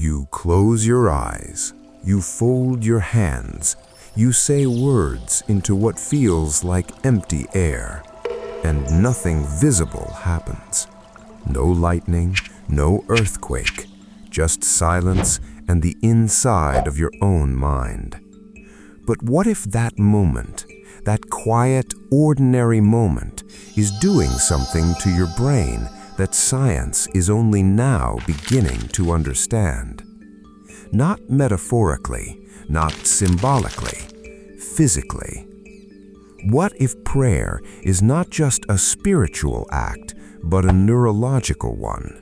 You close your eyes, you fold your hands, you say words into what feels like empty air, and nothing visible happens. No lightning, no earthquake, just silence and the inside of your own mind. But what if that moment, that quiet, ordinary moment, is doing something to your brain that science is only now beginning to understand? Not metaphorically, not symbolically, physically. What if prayer is not just a spiritual act, but a neurological one?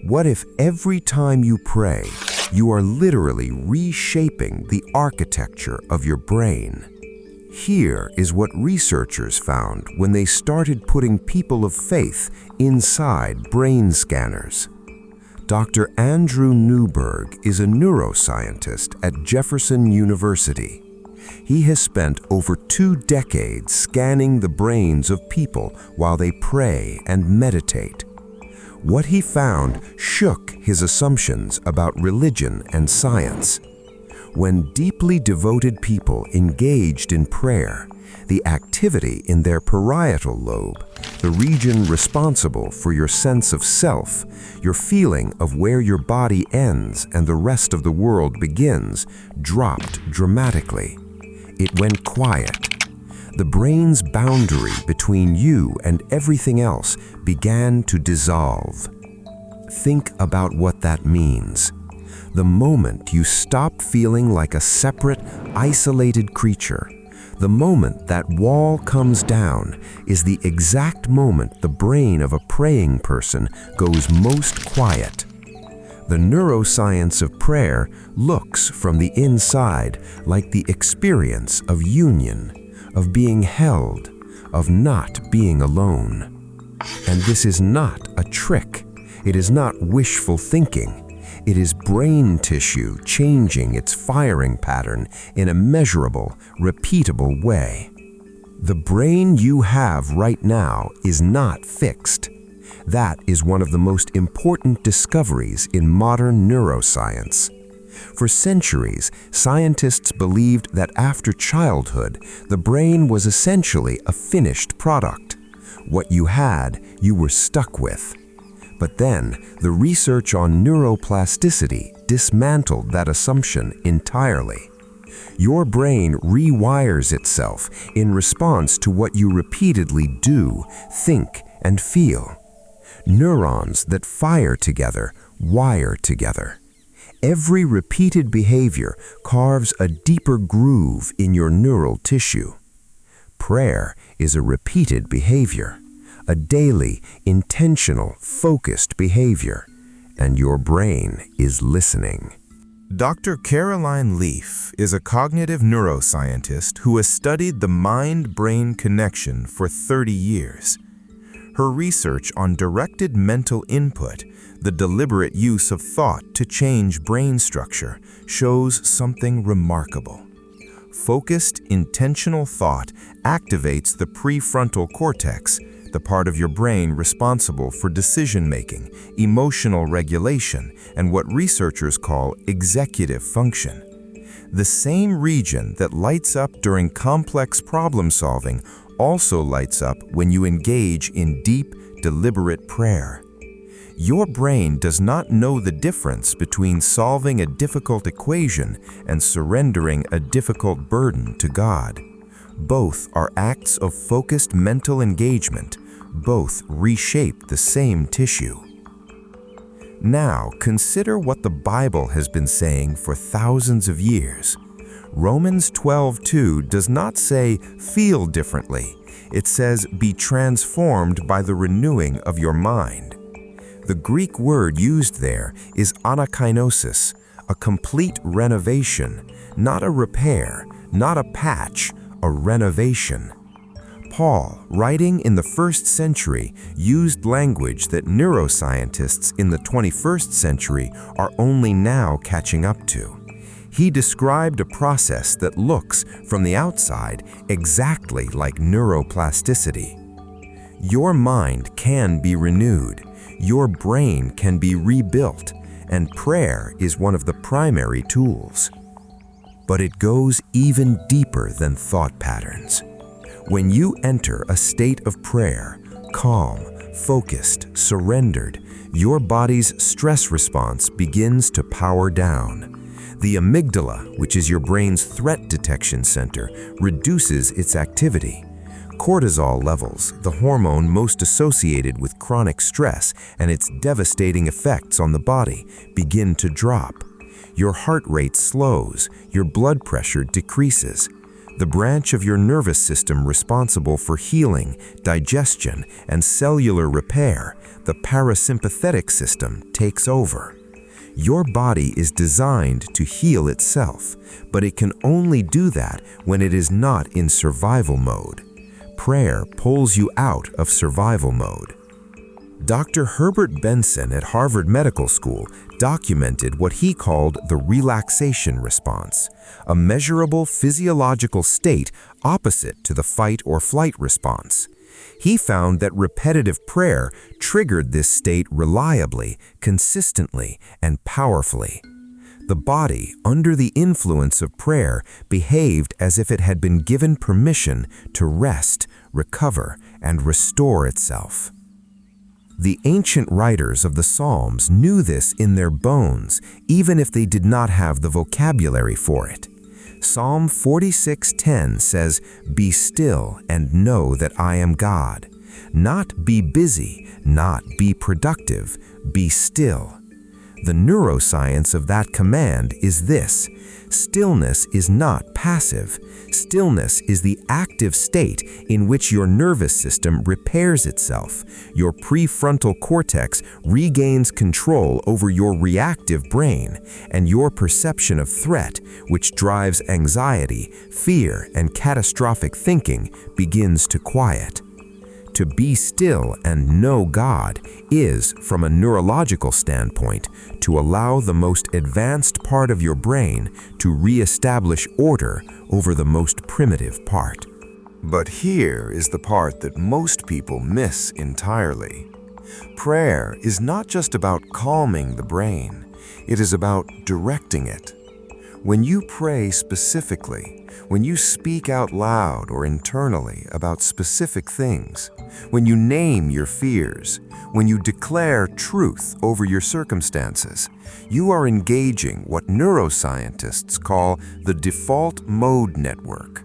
What if every time you pray, you are literally reshaping the architecture of your brain? Here is what researchers found when they started putting people of faith inside brain scanners. Dr. Andrew Newberg is a neuroscientist at Jefferson University. He has spent over 2 decades scanning the brains of people while they pray and meditate. What he found shook his assumptions about religion and science. When deeply devoted people engaged in prayer, the activity in their parietal lobe, the region responsible for your sense of self, your feeling of where your body ends and the rest of the world begins, dropped dramatically. It went quiet. The brain's boundary between you and everything else began to dissolve. Think about what that means. The moment you stop feeling like a separate, isolated creature, the moment that wall comes down is the exact moment the brain of a praying person goes most quiet. The neuroscience of prayer looks from the inside like the experience of union, of being held, of not being alone. And this is not a trick. It is not wishful thinking. It is brain tissue changing its firing pattern in a measurable, repeatable way. The brain you have right now is not fixed. That is one of the most important discoveries in modern neuroscience. For centuries, scientists believed that after childhood, the brain was essentially a finished product. What you had, you were stuck with. But then, the research on neuroplasticity dismantled that assumption entirely. Your brain rewires itself in response to what you repeatedly do, think, and feel. Neurons that fire together wire together. Every repeated behavior carves a deeper groove in your neural tissue. Prayer is a repeated behavior, a daily, intentional, focused behavior, and your brain is listening. Dr. Caroline Leaf is a cognitive neuroscientist who has studied the mind-brain connection for 30 years. Her research on directed mental input, the deliberate use of thought to change brain structure, shows something remarkable. Focused, intentional thought activates the prefrontal cortex, the part of your brain responsible for decision-making, emotional regulation, and what researchers call executive function. The same region that lights up during complex problem-solving also lights up when you engage in deep, deliberate prayer. Your brain does not know the difference between solving a difficult equation and surrendering a difficult burden to God. Both are acts of focused mental engagement. Both reshape the same tissue. Now, consider what the Bible has been saying for thousands of years. Romans 12:2 does not say, feel differently. It says, be transformed by the renewing of your mind. The Greek word used there is anakainosis, a complete renovation, not a repair, not a patch, a renovation. Paul, writing in the 1st century, used language that neuroscientists in the 21st century are only now catching up to. He described a process that looks, from the outside, exactly like neuroplasticity. Your mind can be renewed, your brain can be rebuilt, and prayer is one of the primary tools. But it goes even deeper than thought patterns. When you enter a state of prayer, calm, focused, surrendered, your body's stress response begins to power down. The amygdala, which is your brain's threat detection center, reduces its activity. Cortisol levels, the hormone most associated with chronic stress and its devastating effects on the body, begin to drop. Your heart rate slows, your blood pressure decreases. The branch of your nervous system responsible for healing, digestion, and cellular repair, the parasympathetic system, takes over. Your body is designed to heal itself, but it can only do that when it is not in survival mode. Prayer pulls you out of survival mode. Dr. Herbert Benson at Harvard Medical School documented what he called the relaxation response, a measurable physiological state opposite to the fight or flight response. He found that repetitive prayer triggered this state reliably, consistently, and powerfully. The body, under the influence of prayer, behaved as if it had been given permission to rest, recover, and restore itself. The ancient writers of the Psalms knew this in their bones, even if they did not have the vocabulary for it. Psalm 46:10 says, "Be still and know that I am God." Not be busy, not be productive, be still. The neuroscience of that command is this: stillness is not passive. Stillness is the active state in which your nervous system repairs itself. Your prefrontal cortex regains control over your reactive brain, and your perception of threat, which drives anxiety, fear, and catastrophic thinking, begins to quiet. To be still and know God is, from a neurological standpoint, to allow the most advanced part of your brain to reestablish order over the most primitive part. But here is the part that most people miss entirely. Prayer is not just about calming the brain, it is about directing it. When you pray specifically, when you speak out loud or internally about specific things, when you name your fears, when you declare truth over your circumstances, you are engaging what neuroscientists call the default mode network.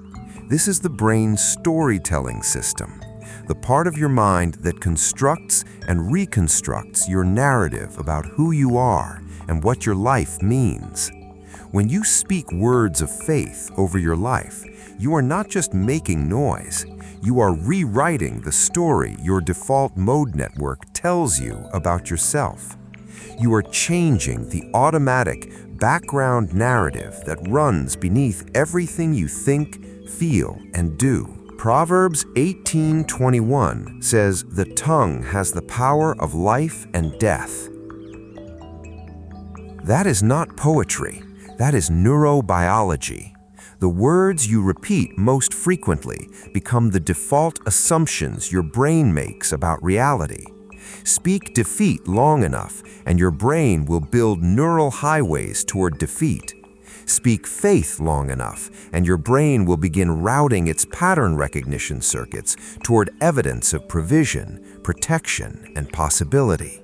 This is the brain's storytelling system, the part of your mind that constructs and reconstructs your narrative about who you are and what your life means. When you speak words of faith over your life, you are not just making noise, you are rewriting the story your default mode network tells you about yourself. You are changing the automatic background narrative that runs beneath everything you think, feel, and do. Proverbs 18:21 says, "The tongue has the power of life and death." That is not poetry. That is neurobiology. The words you repeat most frequently become the default assumptions your brain makes about reality. Speak defeat long enough, and your brain will build neural highways toward defeat. Speak faith long enough, and your brain will begin routing its pattern recognition circuits toward evidence of provision, protection, and possibility.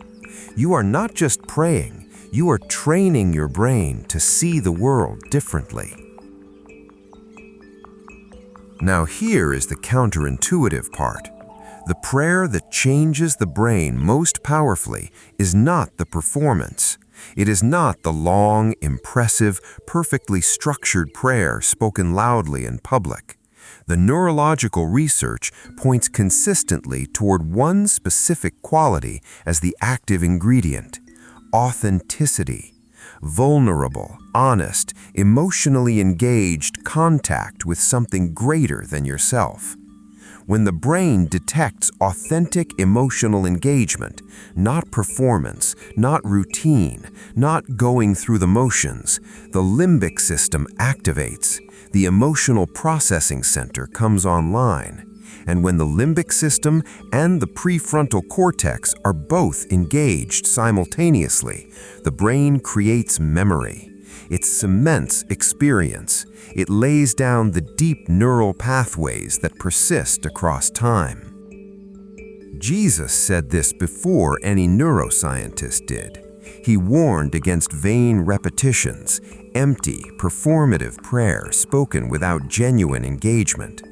You are not just praying, you are training your brain to see the world differently. Now here is the counterintuitive part. The prayer that changes the brain most powerfully is not the performance. It is not the long, impressive, perfectly structured prayer spoken loudly in public. The neurological research points consistently toward one specific quality as the active ingredient: authenticity. Vulnerable, honest, emotionally engaged contact with something greater than yourself. When the brain detects authentic emotional engagement, not performance, not routine, not going through the motions, the limbic system activates. The emotional processing center comes online. And when the limbic system and the prefrontal cortex are both engaged simultaneously, the brain creates memory. It cements experience. It lays down the deep neural pathways that persist across time. Jesus said this before any neuroscientist did. He warned against vain repetitions, empty, performative prayer spoken without genuine engagement.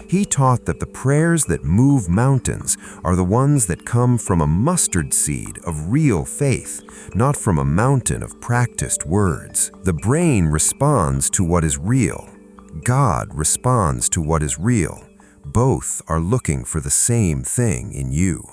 He taught that the prayers that move mountains are the ones that come from a mustard seed of real faith, not from a mountain of practiced words. The brain responds to what is real. God responds to what is real. Both are looking for the same thing in you.